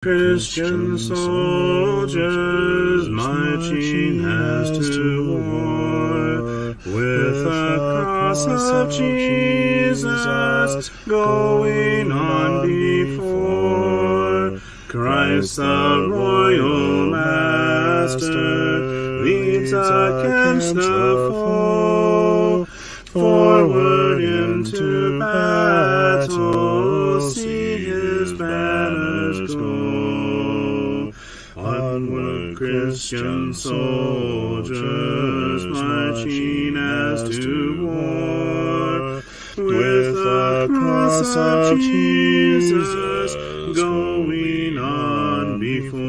Christian soldiers marching as to war, with the cross of Jesus going on before. Christ the royal master leads against the foe, forward into battle, see his banners go. Onward, Christian soldiers, marching as to war, with the cross of Jesus going on before.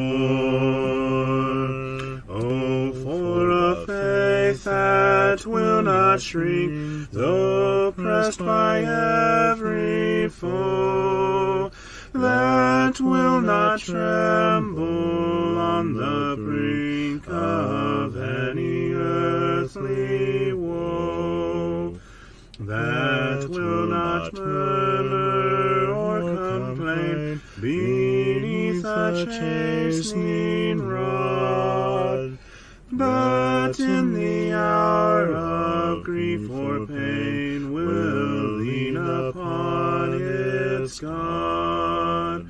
Oh, for a faith that will not shrink, though pressed by every foe, that will not tremble on the brink of any earthly woe, that will not murmur or complain beneath a chastening rod, but in the hour of grief or pain will lean upon its God.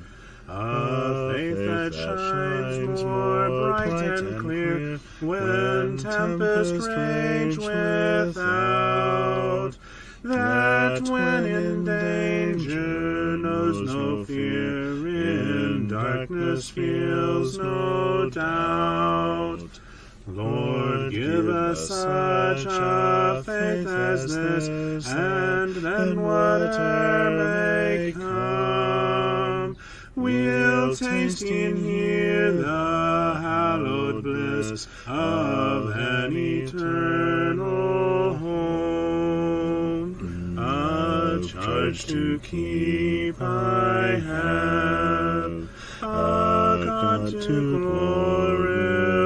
A faith that shines more bright and clear when tempests rage without, that when in danger knows no fear, in darkness feels no doubt. Lord, give us such a faith as this, and then whatever may come, we'll taste and hear the hallowed bliss of an eternal home. A charge to keep I have, a God to glorify,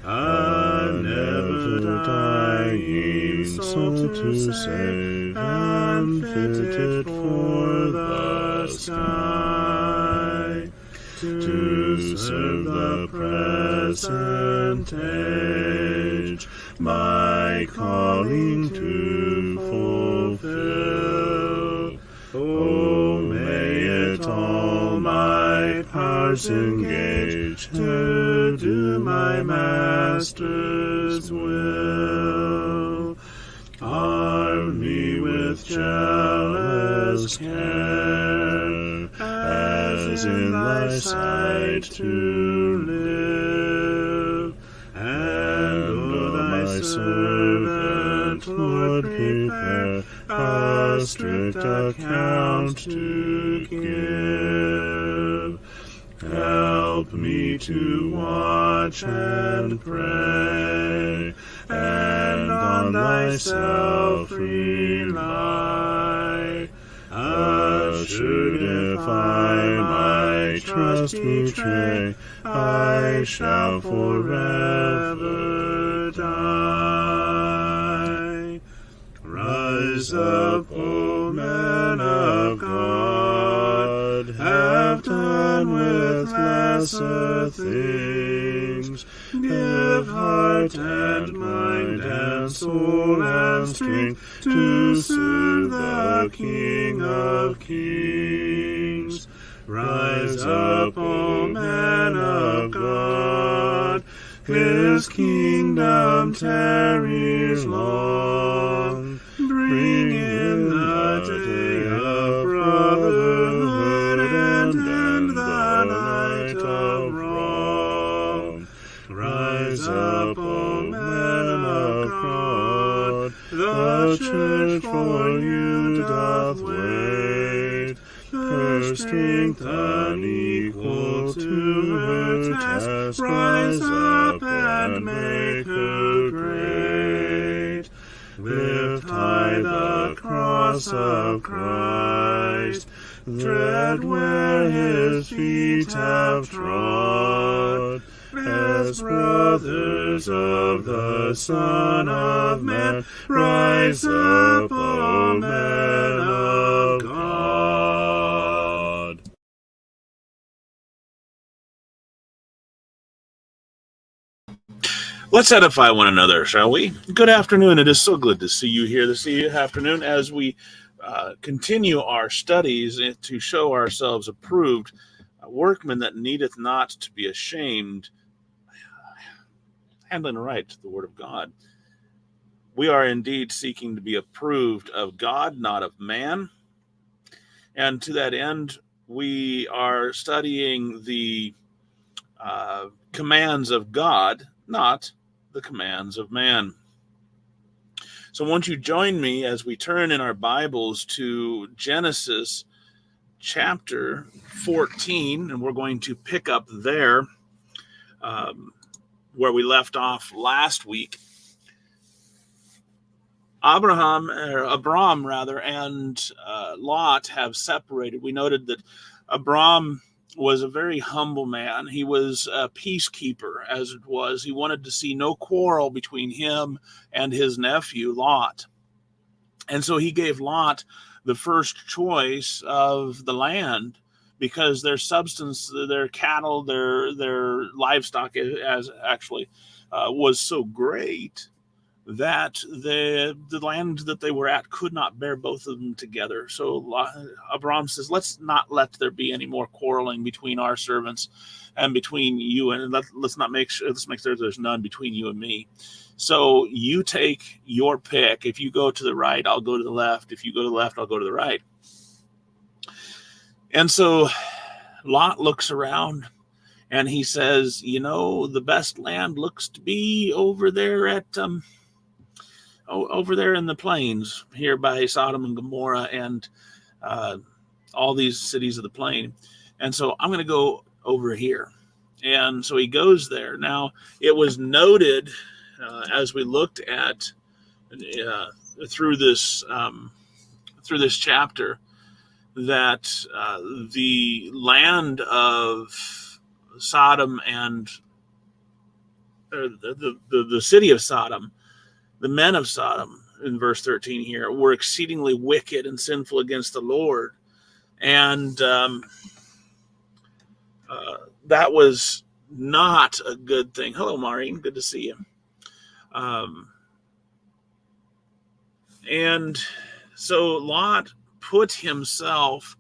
a never-dying soul to save, and fitted for the sky, to serve the present age, my calling to fulfill. Oh, may it all my powers engage to do my Master's will. Arm me with jealous care, as in thy sight to live, and O thy servant, Lord, prepare a strict account to give. Help me to watch and pray, and on thyself rely. Assured if I my trust betray, I shall forever die. Rise up, O men of God, have done with lesser things. Give heart and mind and soul and strength to serve the King of Kings. Rise up, O men of God, his kingdom tarries long. Bring in the day of brotherhood and end the night of wrong. Rise up, O men of God, the church for you doth wait. Her strength unequal to her task, rise up and make her great. Lift high the cross of Christ, tread where his feet have trod. As brothers of the Son of Man, rise up, O men of God. Let's edify one another, shall we? Good afternoon. It is so good to see you here this afternoon as we continue our studies to show ourselves approved, workmen that needeth not to be ashamed, handling right the word of God. We are indeed seeking to be approved of God, not of man. And to that end, we are studying the commands of God, not the commands of man. So won't you join me as we turn in our Bibles to Genesis chapter 14, and we're going to pick up there where we left off last week. Abram, and Lot have separated. We noted that Abram was a very humble man. He was a peacekeeper, as it was. He wanted to see no quarrel between him and his nephew, Lot. And so he gave Lot the first choice of the land because their substance, their cattle, their livestock was so great that the land that they were at could not bear both of them together. So Abram says, let's not let there be any more quarreling between our servants and between you, and let's make sure there's none between you and me. So you take your pick. If you go to the right, I'll go to the left. If you go to the left, I'll go to the right. And so Lot looks around and he says, the best land looks to be over there at over there in the plains here by Sodom and Gomorrah and all these cities of the plain. And so I'm going to go over here. And so he goes there. Now, it was noted as we looked at through this chapter that the land of Sodom and the city of Sodom, the men of Sodom, in verse 13 here, were exceedingly wicked and sinful against the Lord. And that was not a good thing. Hello, Maureen. Good to see you. And so Lot put himself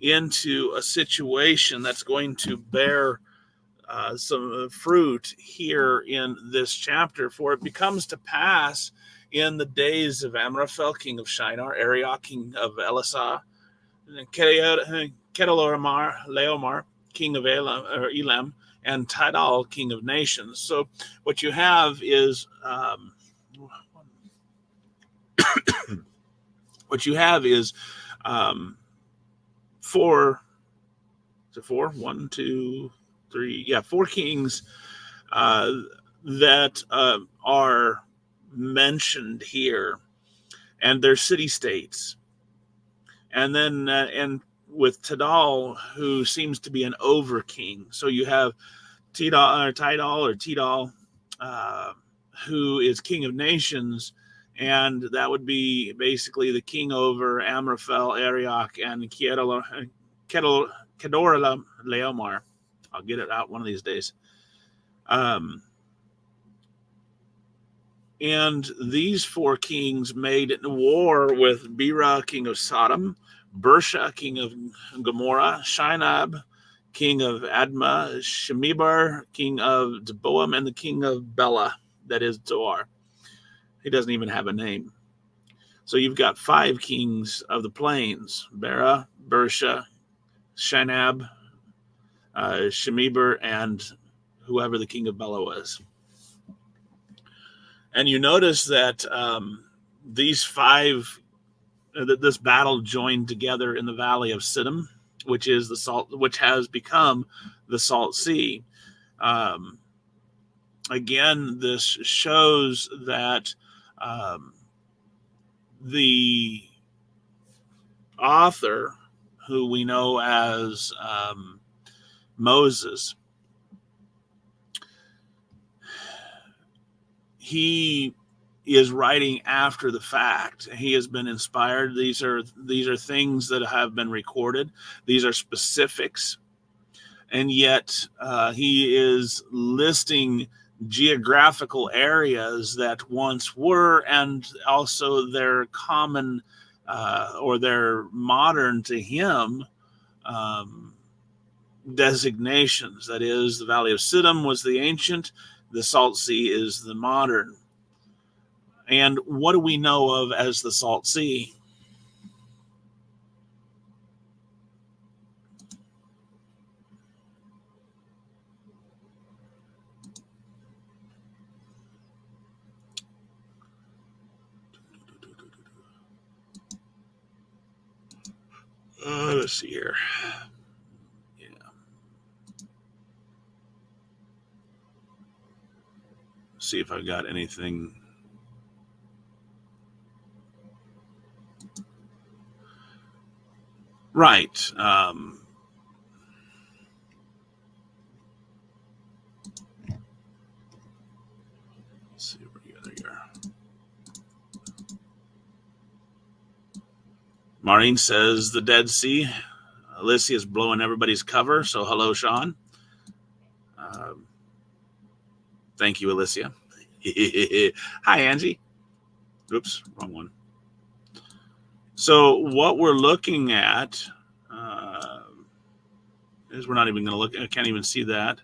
into a situation that's going to bear some fruit here in this chapter. For it becomes to pass in the days of Amraphel, king of Shinar, Arioch, king of Elisah, Kedorlaomer, king of Elam, and Tidal, king of nations. So what you have is four kings that are mentioned here, and their city states. And then and with Tidal, who seems to be an over king. So you have Tidal, who is king of nations, and that would be basically the king over Amraphel, Arioch, and Kedorlaomer. I'll get it out one of these days. And these four kings made war with Bera, king of Sodom, Bersha, king of Gomorrah, Shinab, king of Admah, Shemeber, king of Zeboam, and the king of Bela, that is Zoar. He doesn't even have a name. So you've got five kings of the plains: Bera, Bersha, Shinab, Shemeber, and whoever the king of Bela was. And you notice that these five, this battle joined together in the valley of Siddim, which has become the Salt Sea. Again, this shows that the author, who we know as Moses, he is writing after the fact. He has been inspired. These are things that have been recorded. These are specifics, and yet he is listing geographical areas that once were, and also their common or their modern to him um, designations. That is, the Valley of Siddim was the ancient, the Salt Sea is the modern. And what do we know of as the Salt Sea? Let's see here. Yeah. See if I've got anything. Right. Let's see. There you are. Maureen says the Dead Sea. Alicia is blowing everybody's cover. So hello, Sean. Thank you, Alicia. Hi, Angie. Oops, wrong one. So what we're looking at is we're not even going to look. I can't even see that.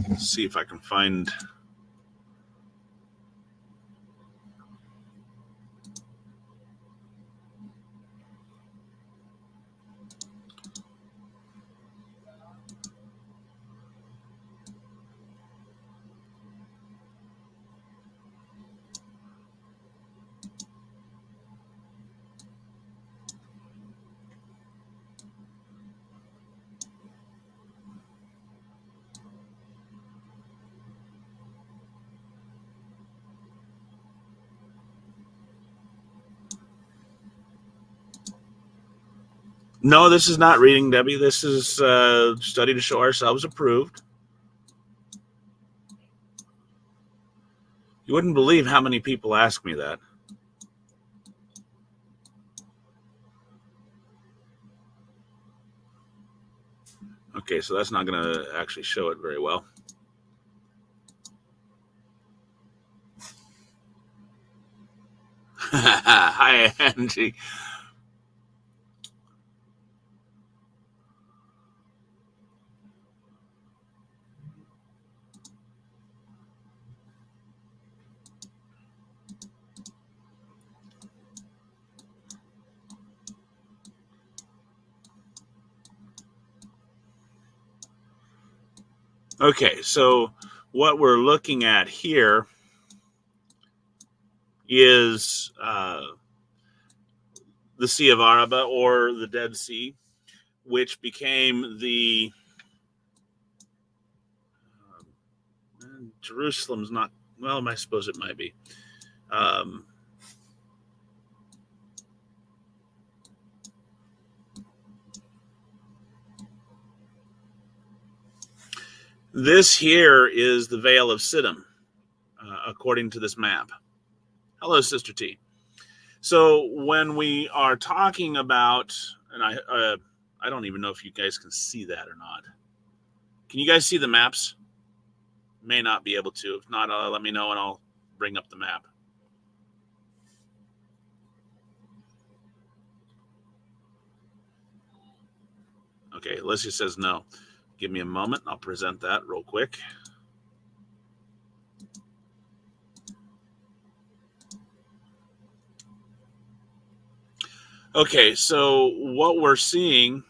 Let's see if I can find. No, this is not reading, Debbie. This is study to show ourselves approved. You wouldn't believe how many people ask me that. Okay, so that's not going to actually show it very well. Hi, Angie. Okay, so what we're looking at here is the Sea of Araba, or the Dead Sea, which became the Jerusalem's not, well, I suppose it might be. This here is the Vale of Siddim, according to this map. Hello, Sister T. So when we are talking about, and I don't even know if you guys can see that or not. Can you guys see the maps? May not be able to. If not, let me know and I'll bring up the map. Okay, Alicia says no. Give me a moment. I'll present that real quick. Okay, so what we're seeing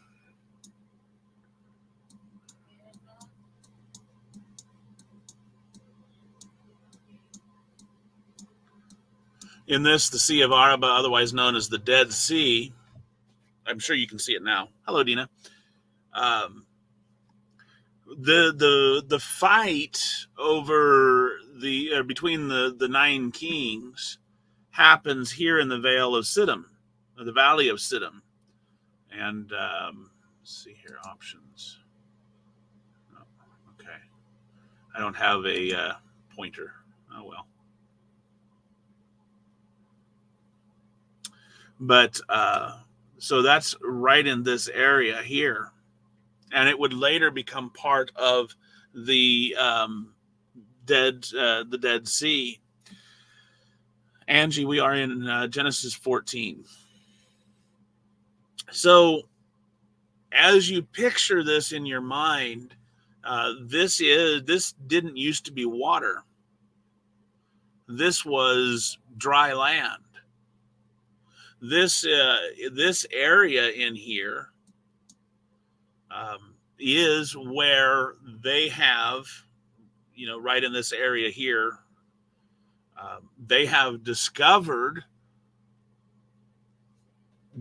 in this, the Sea of Araba, otherwise known as the Dead Sea, I'm sure you can see it now. Hello, Dina. The fight over the between the nine kings happens here in the Vale of Siddim, or the Valley of Siddim, and let's see here, options. Oh, okay, I don't have a pointer. Oh well. But so that's right in this area here, and it would later become part of the the Dead Sea. Angie, we are in Genesis 14. So as you picture this in your mind, this didn't used to be water. This was dry land. This area in here is where they have, right in this area here, they have discovered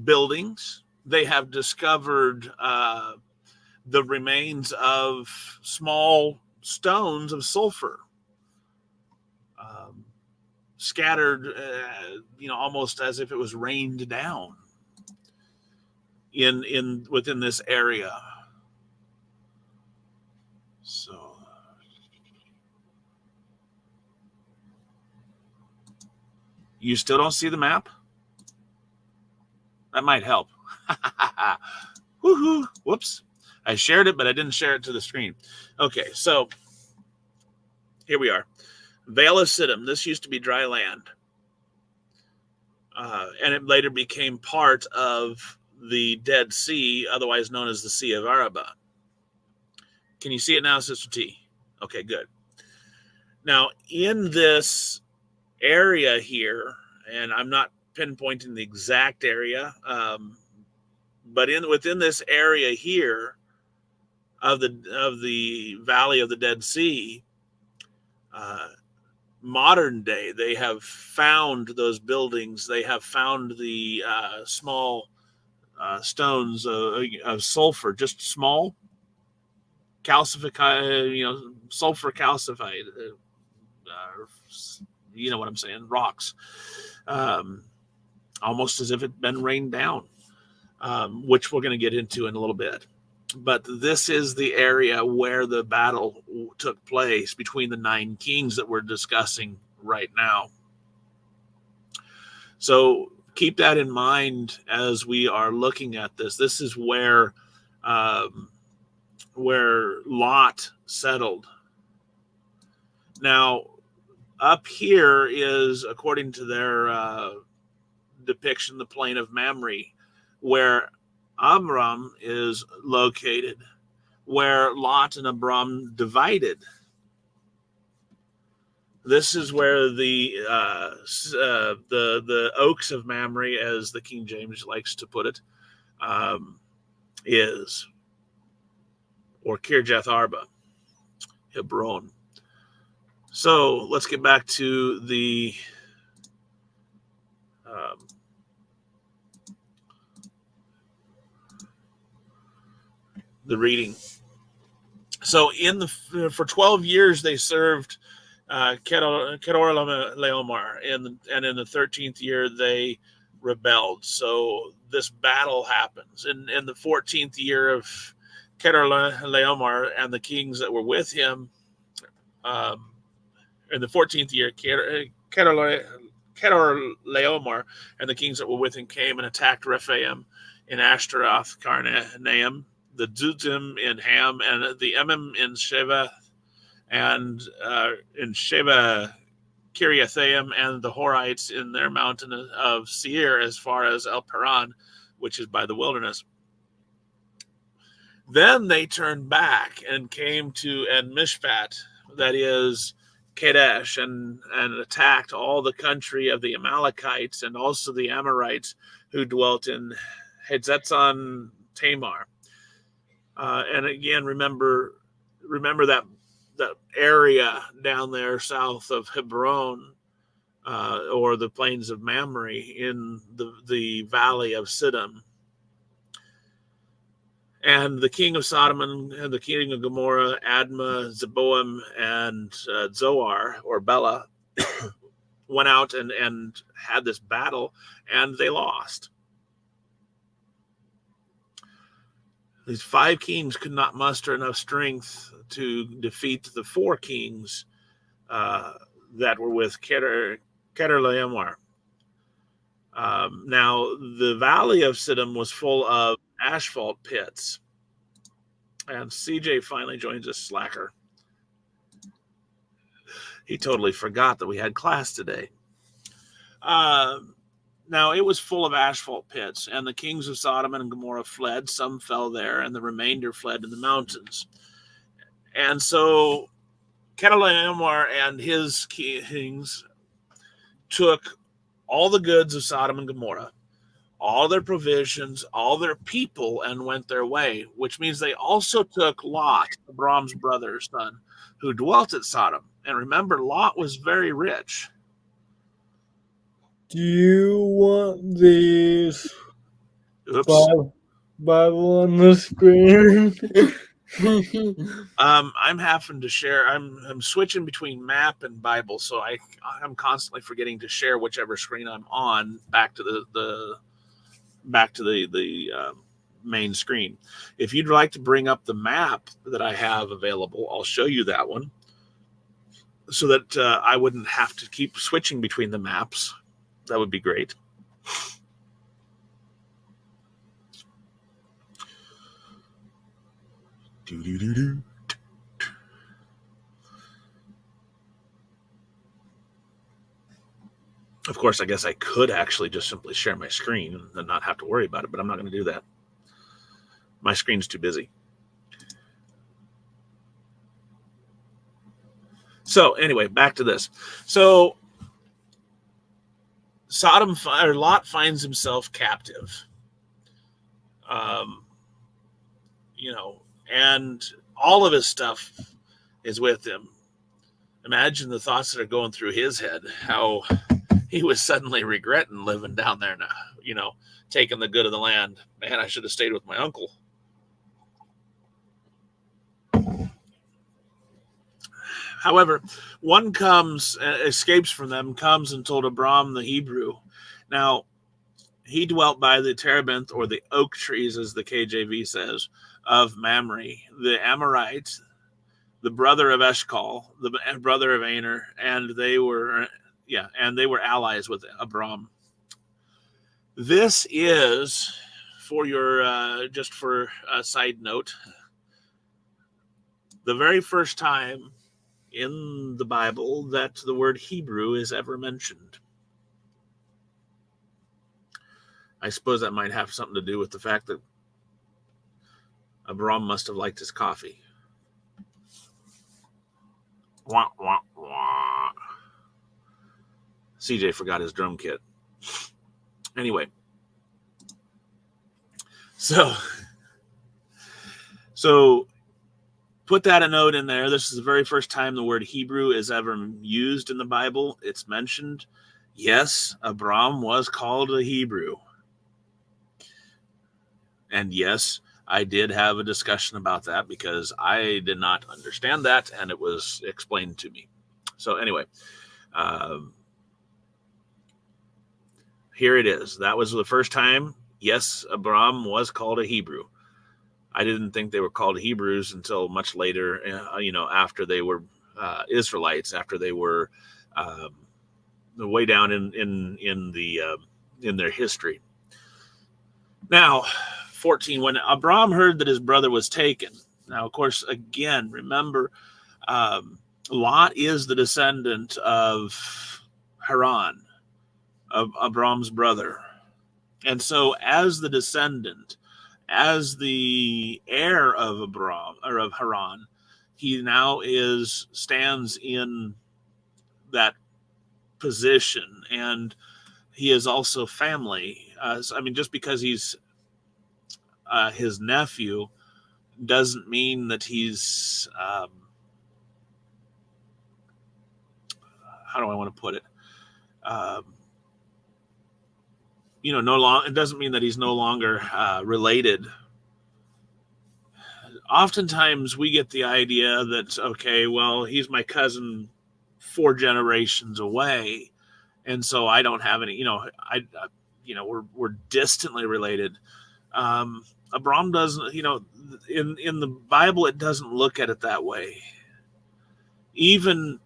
buildings. They have discovered the remains of small stones of sulfur, scattered, almost as if it was rained down within this area. So you still don't see the map? That might help. Woohoo! Whoops. I shared it, but I didn't share it to the screen. Okay, so here we are. Vale of Siddim. This used to be dry land. And it later became part of the Dead Sea, otherwise known as the Sea of Araba. Can you see it now, Sister T? Okay, good. Now, in this area here, and I'm not pinpointing the exact area, but within this area here of the Valley of the Dead Sea, modern day, they have found those buildings. They have found the small stones of sulfur, just small calcified, sulfur calcified, you know what I'm saying, rocks, almost as if it'd been rained down, which we're going to get into in a little bit. But this is the area where the battle took place between the 9 kings that we're discussing right now. So keep that in mind as we are looking at this. This is where Lot settled. Now, up here is, according to their depiction, the plain of Mamre, where Amram is located, where Lot and Abram divided. This is where the oaks of Mamre, as the King James likes to put it, is, or Kirjath Arba, Hebron. So let's get back to the reading. So for 12 years they served Kedorlaomer, and in the 13th year they rebelled. So this battle happens in the 14th year of Kedorlaomer and the kings that were with him. In the 14th year, Kedorlaomer and the kings that were with him came and attacked Rephaim in Ashtaroth, Karnaim, the Zutim in Ham, and the Emim in Sheva, and in Sheva Kiriathaim, and the Horites in their mountain of Seir, as far as El Paran, which is by the wilderness. Then they turned back and came to En-Mishpat, that is Kadesh, and attacked all the country of the Amalekites and also the Amorites who dwelt in Hadzetzon Tamar. And again, remember that area down there south of Hebron, or the plains of Mamre, in the valley of Siddim. And the king of Sodom and the king of Gomorrah, Admah, Zeboim, and Zoar, or Bela, went out and had this battle, and they lost. These 5 kings could not muster enough strength to defeat the 4 kings that were with Kedorlaomer. Now, the valley of Siddim was full of asphalt pits. And CJ finally joins us, slacker. He totally forgot that we had class today. Now, it was full of asphalt pits, and the kings of Sodom and Gomorrah fled. Some fell there, and the remainder fled in the mountains. And so Chedorlaomer and his kings took all the goods of Sodom and Gomorrah, all their provisions, all their people, and went their way, which means they also took Lot, Abram's brother's son, who dwelt at Sodom. And remember, Lot was very rich. Do you want these Bible on the screen? I'm having to share. I'm switching between map and Bible, so I'm constantly forgetting to share whichever screen I'm on back to the main screen. If you'd like to bring up the map that I have available, I'll show you that one, so that I wouldn't have to keep switching between the maps. That would be great. Do-do-do-do. Of course, I guess I could actually just simply share my screen and not have to worry about it, but I'm not going to do that. My screen's too busy. So anyway, back to this. So Lot finds himself captive. And all of his stuff is with him. Imagine the thoughts that are going through his head, how he was suddenly regretting living down there now, taking the good of the land. Man, I should have stayed with my uncle. However, one escapes from them, comes and told Abram the Hebrew. Now, he dwelt by the terebinth, or the oak trees, as the KJV says, of Mamre, the Amorite, the brother of Eshcol, the brother of Aner, and they were allies with Abram. This is, for your just for a side note, the very first time in the Bible that the word Hebrew is ever mentioned. I suppose that might have something to do with the fact that Abram must have liked his coffee. Wah, wah, wah. CJ forgot his drum kit. Anyway, so put that a note in there. This is the very first time the word Hebrew is ever used in the Bible. It's mentioned. Yes, Abram was called a Hebrew. And yes, I did have a discussion about that because I did not understand that, and it was explained to me. So anyway, here it is. That was the first time. Yes, Abram was called a Hebrew. I didn't think they were called Hebrews until much later, after they were Israelites, after they were way down in their history. Now, 14, when Abram heard that his brother was taken. Now, of course, again, remember, Lot is the descendant of Haran, of Abram's brother. And so as the descendant, as the heir of Abram, or of Haran, he now stands in that position, and he is also family. Just because he's his nephew doesn't mean that he's how do I want to put it? It doesn't mean that he's no longer related. Oftentimes we get the idea that, okay, well, he's my cousin 4 generations away, and so I don't have any, we're distantly related. Abram doesn't, in the Bible, it doesn't look at it that way. Even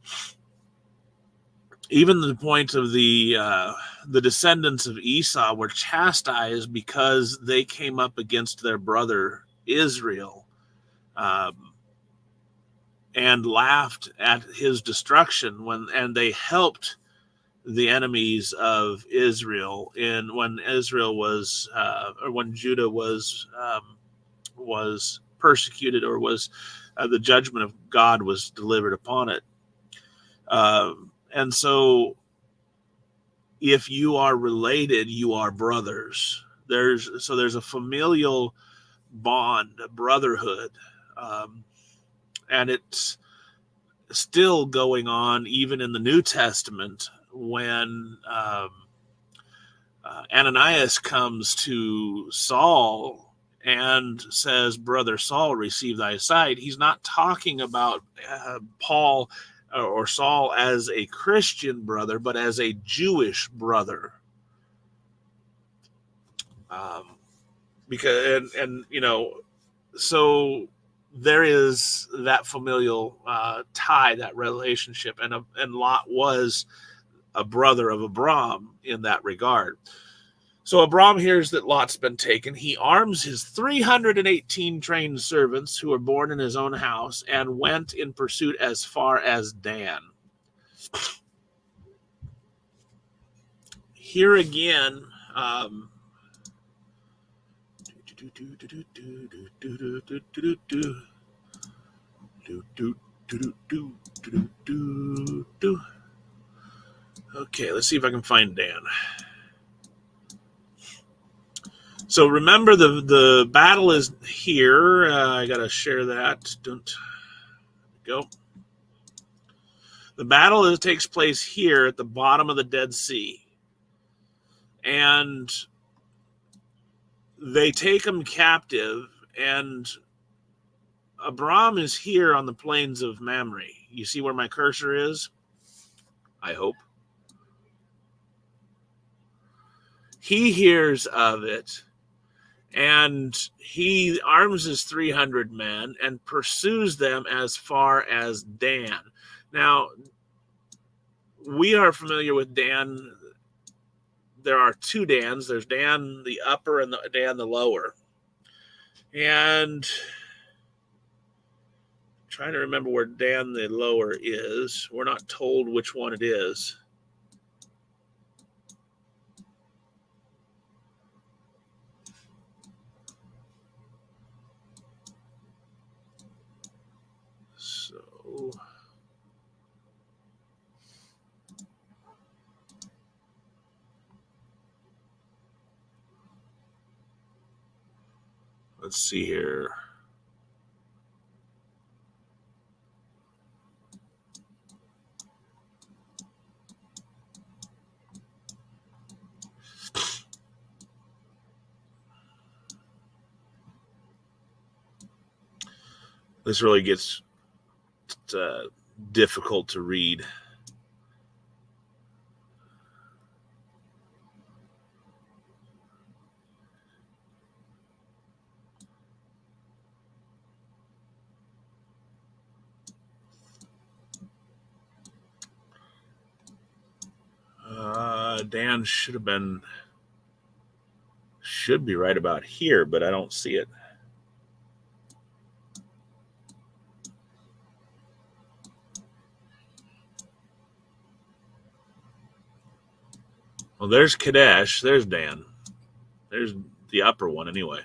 even the point of the descendants of Esau were chastised because they came up against their brother Israel, and laughed at his destruction and they helped the enemies of Israel when Israel was or when Judah was persecuted, or was the judgment of God was delivered upon it. And so if you are related, you are brothers. There's a familial bond, a brotherhood, and it's still going on even in the New Testament when Ananias comes to Saul and says, "Brother Saul, receive thy sight." He's not talking about Paul or Saul as a Christian brother, but as a Jewish brother. Because and you know, so there is that familial tie, that relationship, and Lot was a brother of Abram in that regard. So Abram hears that Lot's been taken. He arms his 318 trained servants who were born in his own house and went in pursuit as far as Dan. Here again, okay, let's see if I can find Dan. So remember, the battle is here. I got to share that. Don't go. The battle takes place here at the bottom of the Dead Sea. And they take him captive, and Abram is here on the plains of Mamre. You see where my cursor is? I hope. He hears of it, and he arms his 300 men and pursues them as far as Dan. Now, we are familiar with Dan. There are two Dans. There's Dan the upper and Dan the lower. And I'm trying to remember where Dan the lower is. We're not told which one it is. So let's see here. This really gets difficult to read. Dan should be right about here, but I don't see it. Well, there's Kadesh. There's Dan. There's the upper one anyway.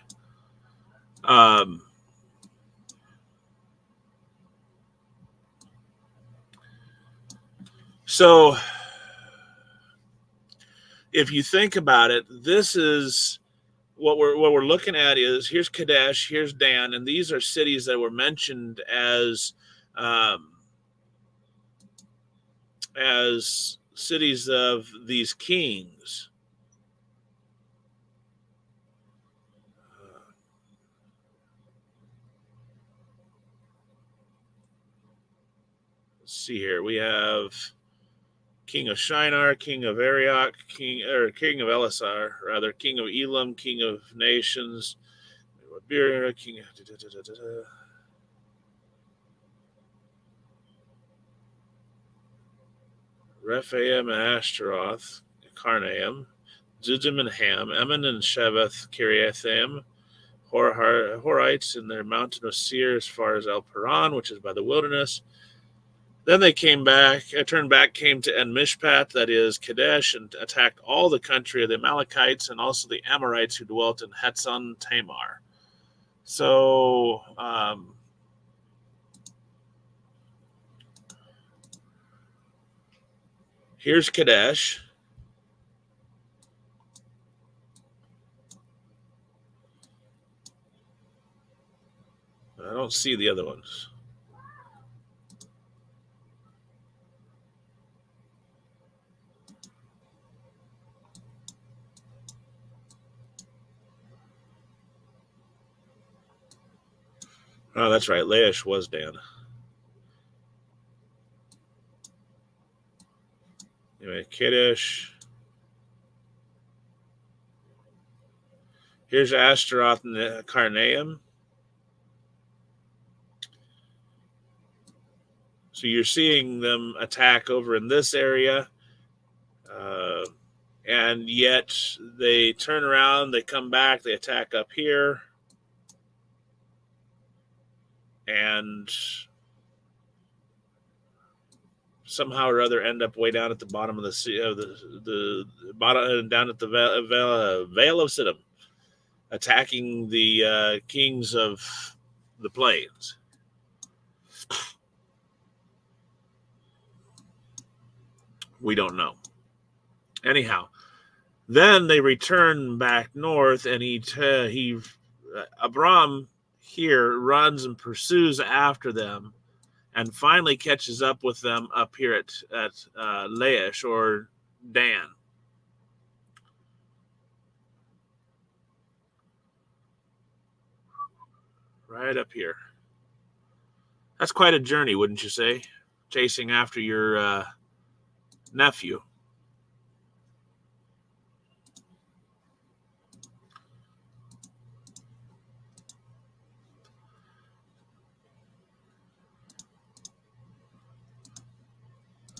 So if you think about it, this is what we're looking at is here's Kadesh, here's Dan, and these are cities that were mentioned as cities of these kings. Let's see here. We have King of Shinar, King of Arioch, King of Elisar, rather, King of Elam, King of Nations, King of... Rephaim and Ashtaroth, Karnaim, Zudim and Ham, Eman and Shevath, Kiriathaim, Horites in their mountain of Seir as far as El Paran, which is by the wilderness. Then they came back, turned back, came to En Mishpat, that is Kadesh, and attacked all the country of the Amalekites and also the Amorites who dwelt in Hetzon Tamar. So, here's Kadesh. I don't see the other ones. Oh, that's right. Laish was Dan. Anyway, Kadesh. Here's Ashtaroth and Karnaim. So you're seeing them attack over in this area. And yet they turn around, they come back, they attack up here. And somehow or other end up way down at the bottom of the sea, the bottom, down at the Vale of Siddim, attacking the kings of the plains. We don't know. Anyhow, then they return back north, and Abram here runs and pursues after them, and finally catches up with them up here at Laish or Dan. Right up here. That's quite a journey, wouldn't you say? Chasing after your nephew.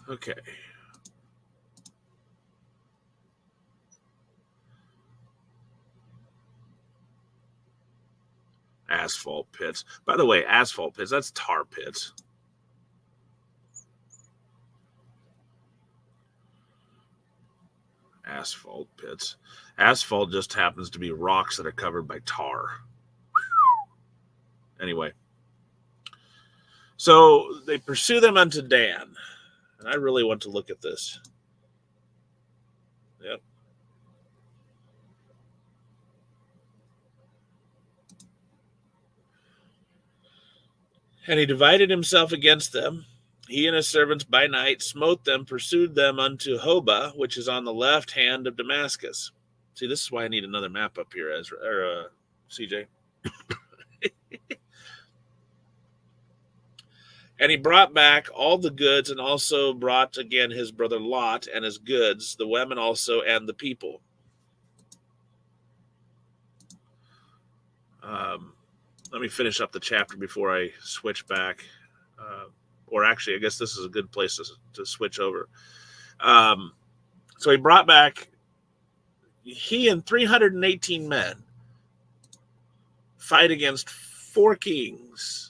Okay. Asphalt pits. By the way, asphalt pits, that's tar pits. Asphalt pits. Asphalt just happens to be rocks that are covered by tar. Anyway. So they pursue them unto Dan. And I really want to look at this. Yep. And he divided himself against them. He and his servants by night smote them, pursued them unto Hobah, which is on the left hand of Damascus. See, this is why I need another map up here, Ezra, or CJ. And he brought back all the goods, and also brought again his brother Lot and his goods, the women also, and the people. Let me finish up the chapter before I switch back. Or actually, I guess this is a good place to switch over. So he brought back, he and 318 men fight against 4 kings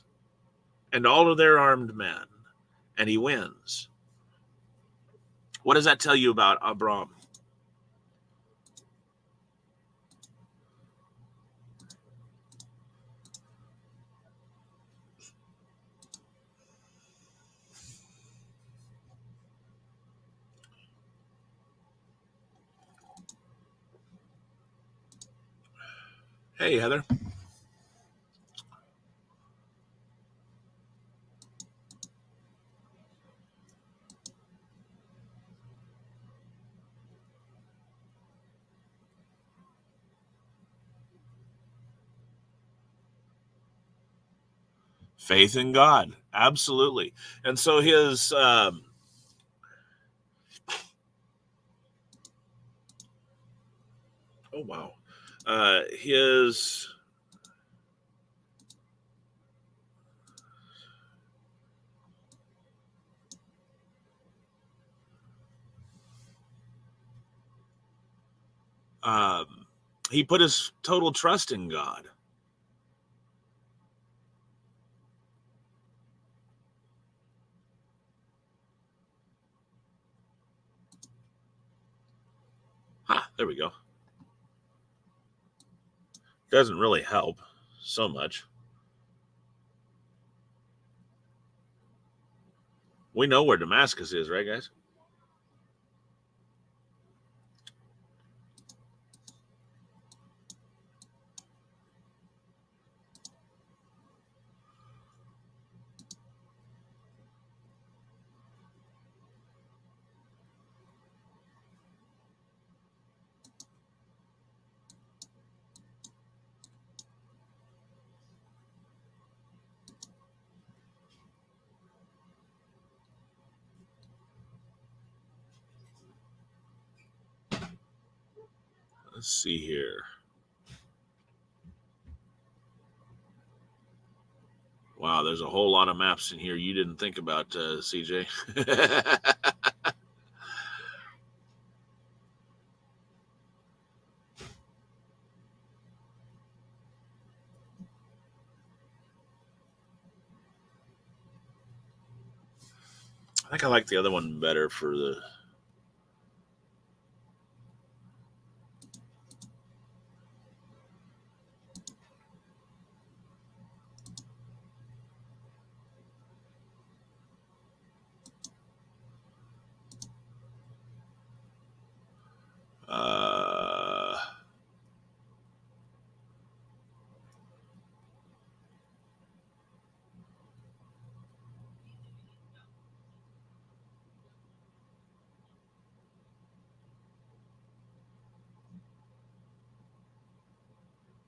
and all of their armed men, and he wins. What does that tell you about Abram? Hey, Heather. Faith in God. Absolutely. And so his... oh, wow. His... He put his total trust in God. There we go. Doesn't really help so much. We know where Damascus is, right, guys? Let's see here. Wow, there's a whole lot of maps in here you didn't think about, CJ. I think I like the other one better for the...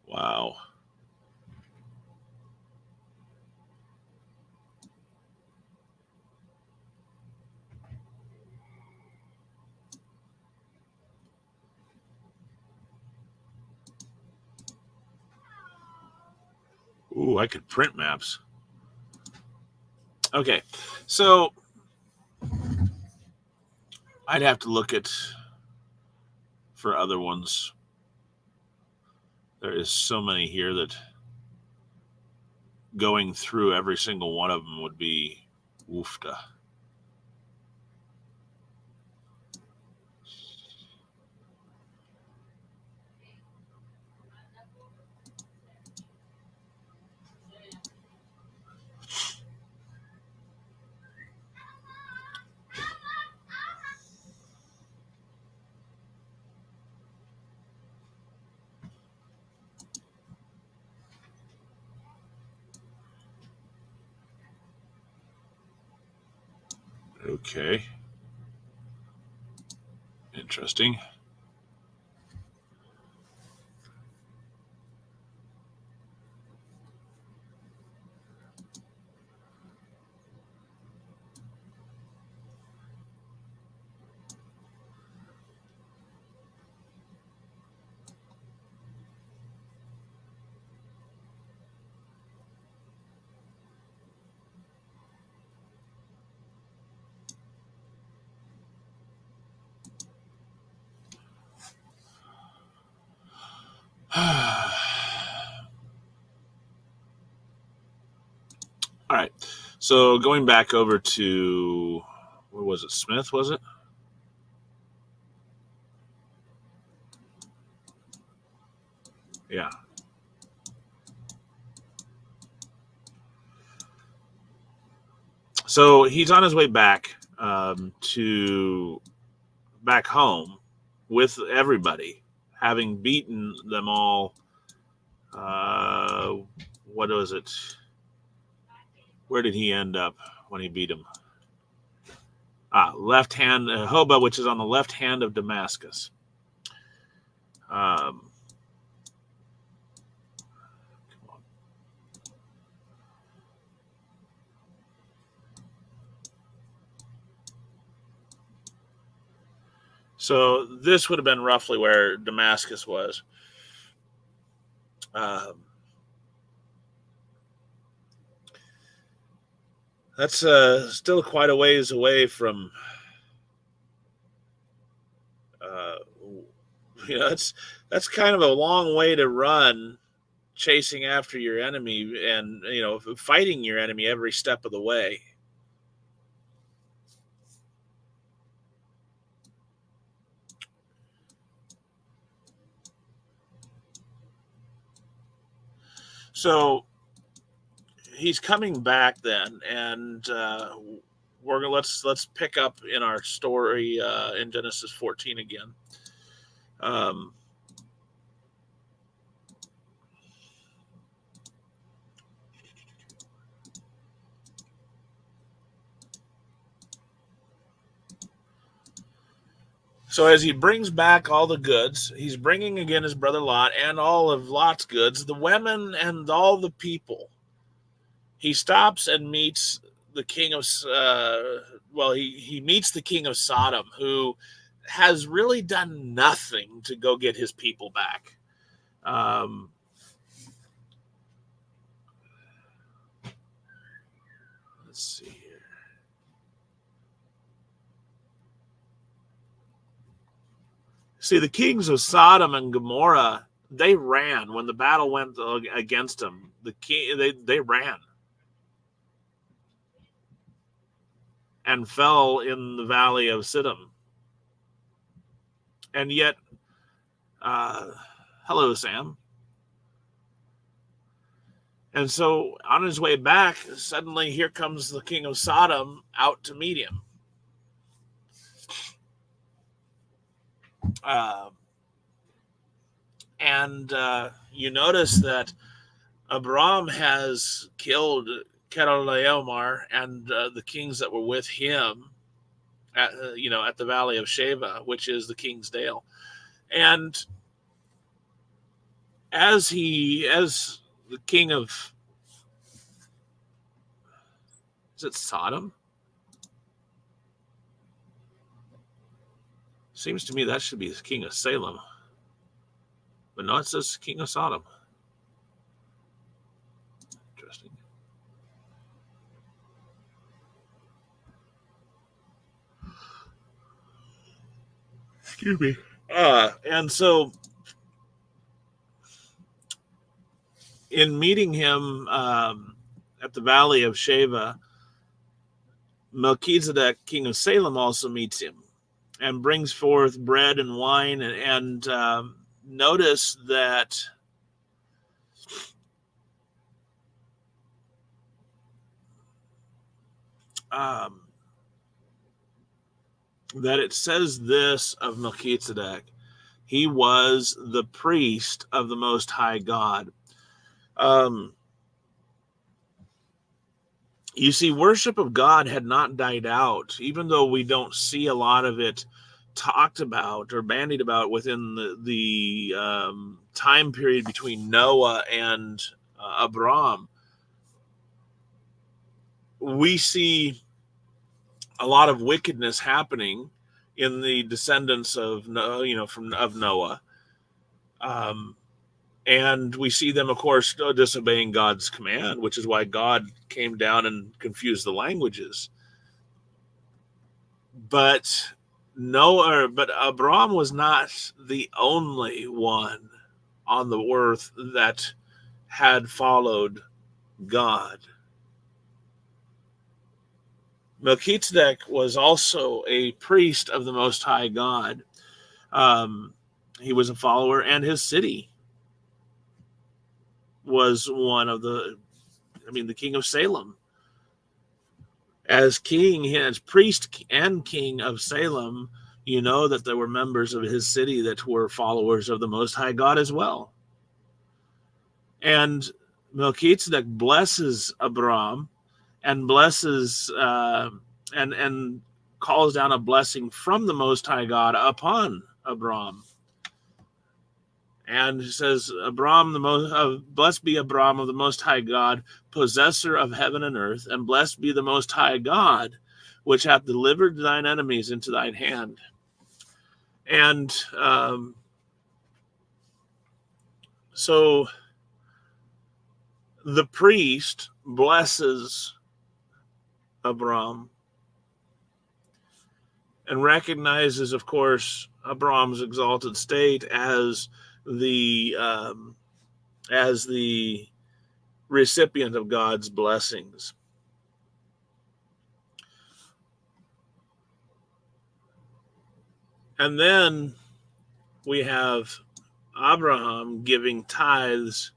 Wow. Ooh, I could print maps. Okay, so I'd have to look at for other ones. There is so many here that going through every single one of them would be woofta. Okay. Interesting. All right. So going back over to, where was it? Smith, was it? Yeah. So he's on his way back to back home with everybody, having beaten them all. What was it? Where did he end up when he beat him? Left hand, Hoba, which is on the left hand of Damascus. So this would have been roughly where Damascus was. That's still quite a ways away from That's kind of a long way to run, chasing after your enemy and fighting your enemy every step of the way. So he's coming back then, and let's pick up in our story in Genesis 14 again. Um, So as he brings back all the goods, he's bringing again his brother Lot and all of Lot's goods, the women and all the people. He stops and meets the king of, he meets the king of Sodom, who has really done nothing to go get his people back. Let's see here. See, the kings of Sodom and Gomorrah, they ran when the battle went against them. They ran and fell in the valley of Siddim. And yet, hello, Sam. And so on his way back, suddenly here comes the king of Sodom out to meet him. You notice that Abram has killed Chedorlaomer and the kings that were with him at the Valley of Sheva, which is the King's Dale. And as the king of, is it Sodom? Seems to me that should be the king of Salem. But no, it says king of Sodom. Interesting. Excuse me. And so in meeting him at the Valley of Sheva, Melchizedek, king of Salem, also meets him and brings forth bread and wine. And notice that that it says this of Melchizedek: he was the priest of the Most High God. You see, worship of God had not died out, even though we don't see a lot of it talked about or bandied about within the time period between Noah and Abram. We see a lot of wickedness happening in the descendants of Noah. And we see them, of course, disobeying God's command, which is why God came down and confused the languages. But Abram was not the only one on the earth that had followed God. Melchizedek was also a priest of the Most High God. He was a follower, and his city was one of the king of Salem. As priest and king of Salem, you know that there were members of his city that were followers of the Most High God as well. And Melchizedek blesses Abram and blesses and calls down a blessing from the Most High God upon Abram. And he says, blessed be Abram of the Most High God, possessor of heaven and earth, and blessed be the Most High God, which hath delivered thine enemies into thine hand. And so the priest blesses Abram. and recognizes, of course, Abraham's exalted state as the recipient of God's blessings. And then we have Abraham giving tithes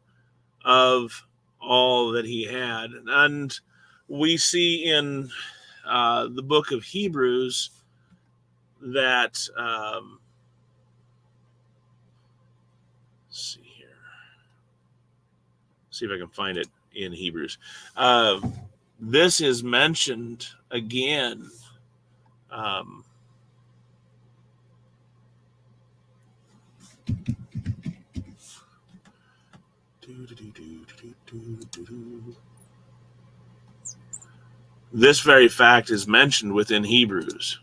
of all that he had. And we see in the book of Hebrews that, let's see here. See if I can find it in Hebrews. This is mentioned again. This very fact is mentioned within Hebrews.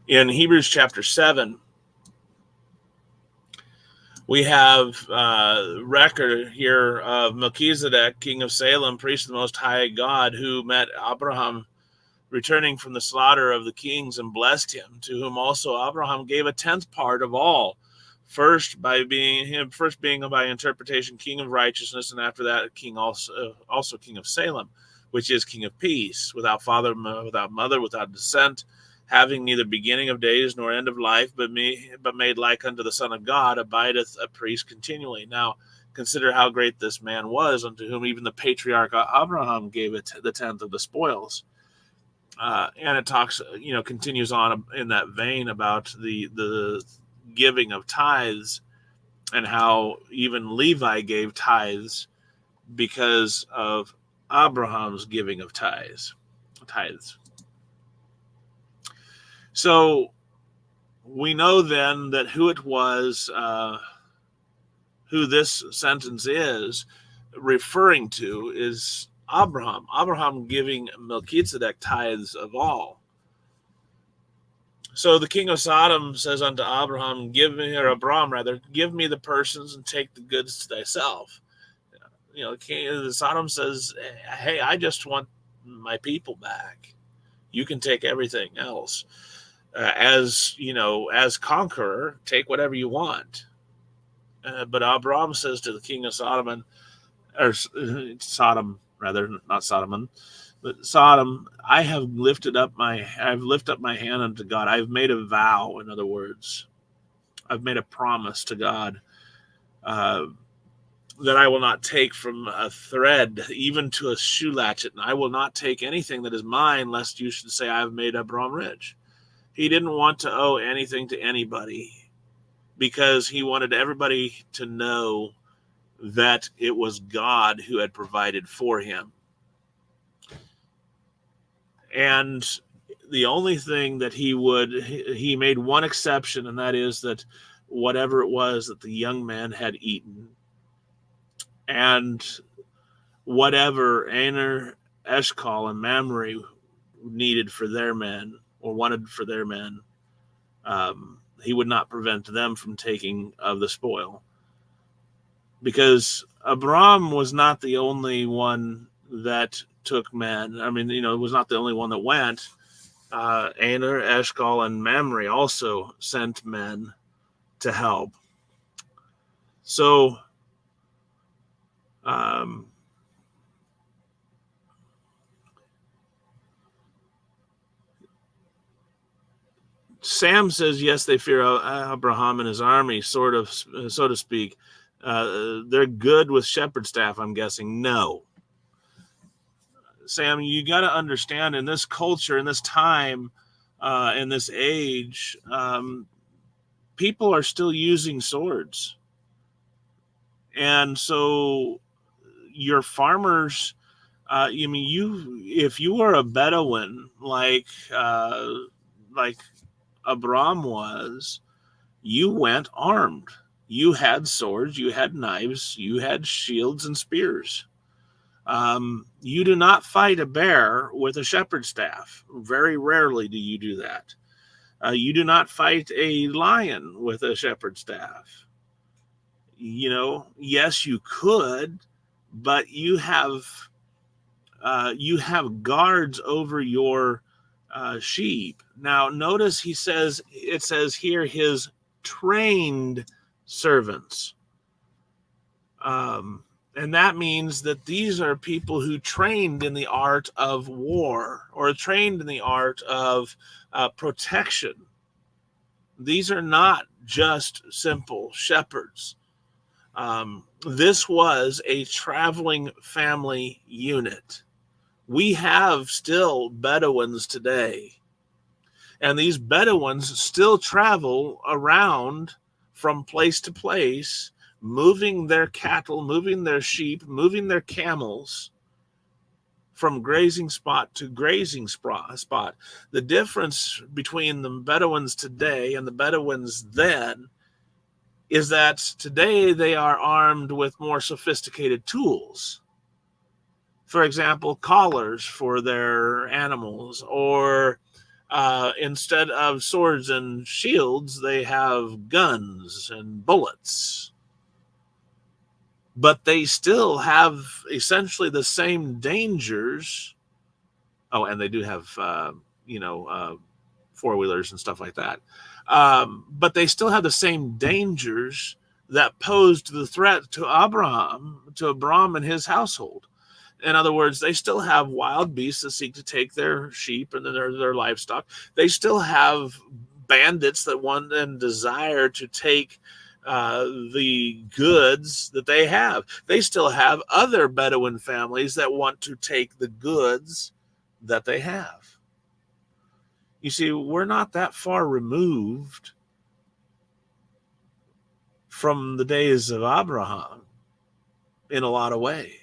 In Hebrews chapter 7, we have record here of Melchizedek, king of Salem, priest of the Most High God, who met Abraham returning from the slaughter of the kings and blessed him, to whom also Abraham gave a tenth part of all, first being by interpretation king of righteousness, and after that king also king of Salem, which is king of peace, without father, without mother, without descent, having neither beginning of days nor end of life, but made like unto the Son of God, abideth a priest continually. Now consider how great this man was, unto whom even the patriarch Abraham gave it the tenth of the spoils. And it talks, continues on in that vein about the giving of tithes, and how even Levi gave tithes because of Abraham's giving of tithes. So we know then that who it was, who this sentence is referring to, is Abraham. Abraham giving Melchizedek tithes of all. So the king of Sodom says unto Abraham, give me the persons and take the goods to thyself. King of Sodom says, hey, I just want my people back. You can take everything else. As conqueror, take whatever you want. But Abraham says to the king of Sodom, Sodom, I have lifted up my hand unto God. I've made a vow, in other words. I've made a promise to God that I will not take from a thread, even to a shoe latchet, and I will not take anything that is mine, lest you should say I have made Abraham rich. He didn't want to owe anything to anybody, because he wanted everybody to know that it was God who had provided for him. And the only thing that he made one exception, and that is that whatever it was that the young man had eaten, and whatever Aner, Eshcol, and Mamre needed for their men, or wanted for their men, he would not prevent them from taking of the spoil. Because Abram was not the only one that took men. It was not the only one that went. Aner, Eshcol, and Mamre also sent men to help. So, Sam says, yes, they fear Abraham and his army, sort of, so to speak. They're good with shepherd staff, I'm guessing. No. Sam, you got to understand, in this culture, in this time, in this age, people are still using swords. And so your farmers, if you were a Bedouin like Abram was, you went armed. You had swords, you had knives, you had shields and spears. You do not fight a bear with a shepherd's staff. Very rarely do you do that. You do not fight a lion with a shepherd's staff. yes, you could, but you have guards over your sheep. Now, notice it says here, his trained servants. And that means that these are people who trained in the art of war or trained in the art of protection. These are not just simple shepherds. This was a traveling family unit. We have still Bedouins today, and these Bedouins still travel around from place to place, moving their cattle, moving their sheep, moving their camels from grazing spot to grazing spot. The difference between the Bedouins today and the Bedouins then is that today they are armed with more sophisticated tools. For example, collars for their animals, or instead of swords and shields, they have guns and bullets. But they still have essentially the same dangers. Oh, and they do have, four-wheelers and stuff like that. But they still have the same dangers that posed the threat to Abram and his household. In other words, they still have wild beasts that seek to take their sheep and their livestock. They still have bandits that want and desire to take the goods that they have. They still have other Bedouin families that want to take the goods that they have. You see, we're not that far removed from the days of Abraham in a lot of ways.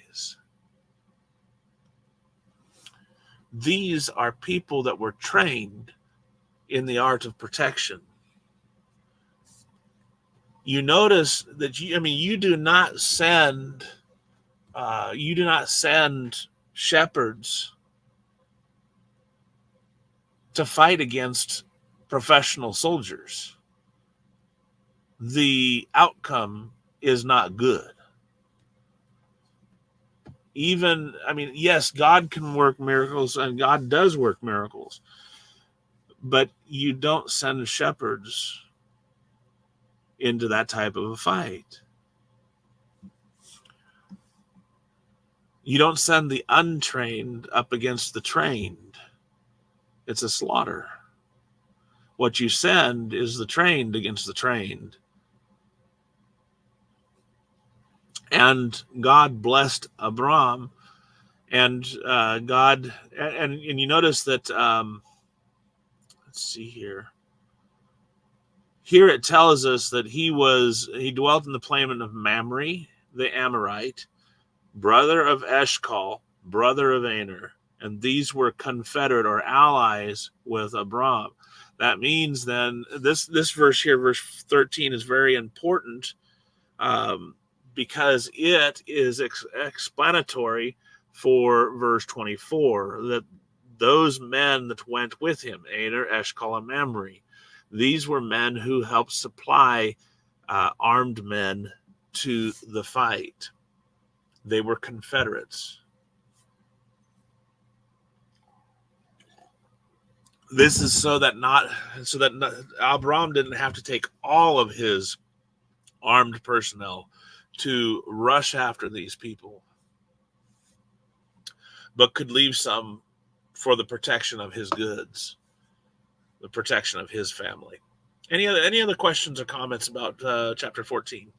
These are people that were trained in the art of protection. You notice that you do not send shepherds to fight against professional soldiers. The outcome is not good. Yes, God can work miracles, and God does work miracles, but you don't send shepherds into that type of a fight. You don't send the untrained up against the trained. It's a slaughter. What you send is the trained against the trained. And God blessed Abram, and God, and you notice that, let's see here. Here it tells us that he dwelt in the plain of Mamre, the Amorite, brother of Eshcol, brother of Aner, and these were confederate or allies with Abram. That means then this verse here, verse 13, is very important, because it is explanatory for verse 24, that those men that went with him, Aner, Eshcol, and Mamre, these were men who helped supply armed men to the fight. They were Confederates. This is so that Abram didn't have to take all of his armed personnel to rush after these people, but could leave some for the protection of his goods, the protection of his family. Any other questions or comments about chapter 14?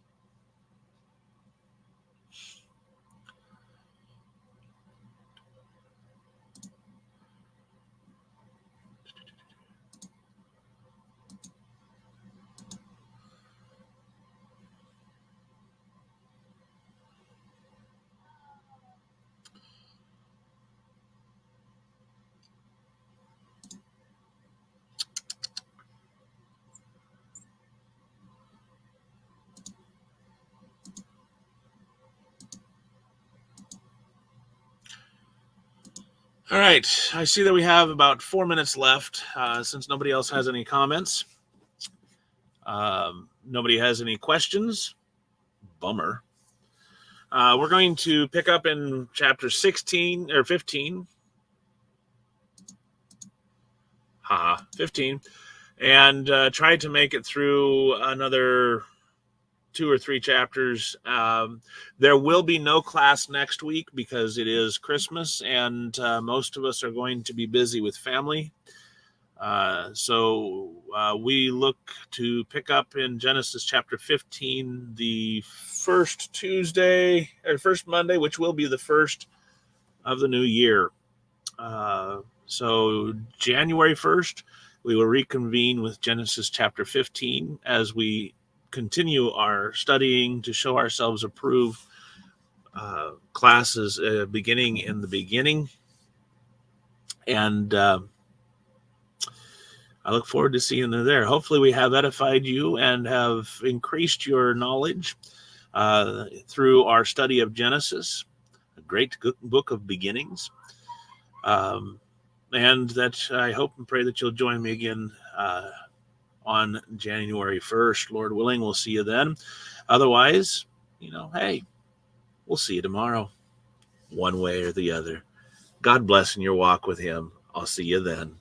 All right, I see that we have about 4 minutes left, since nobody else has any comments. Nobody has any questions. Bummer. We're going to pick up in chapter 16 or 15. 15. And try to make it through another 2 or 3 chapters. There will be no class next week because it is Christmas and most of us are going to be busy with family. So we look to pick up in Genesis chapter 15 the first Monday, which will be the first of the new year. So January 1st, we will reconvene with Genesis chapter 15 as we continue our studying to show ourselves approved classes beginning in the beginning. And I look forward to seeing you there. Hopefully we have edified you and have increased your knowledge through our study of Genesis, a great book of beginnings. And that I hope and pray that you'll join me again on January 1st. Lord willing, we'll see you then. Otherwise, hey, we'll see you tomorrow, one way or the other. God bless in your walk with him. I'll see you then.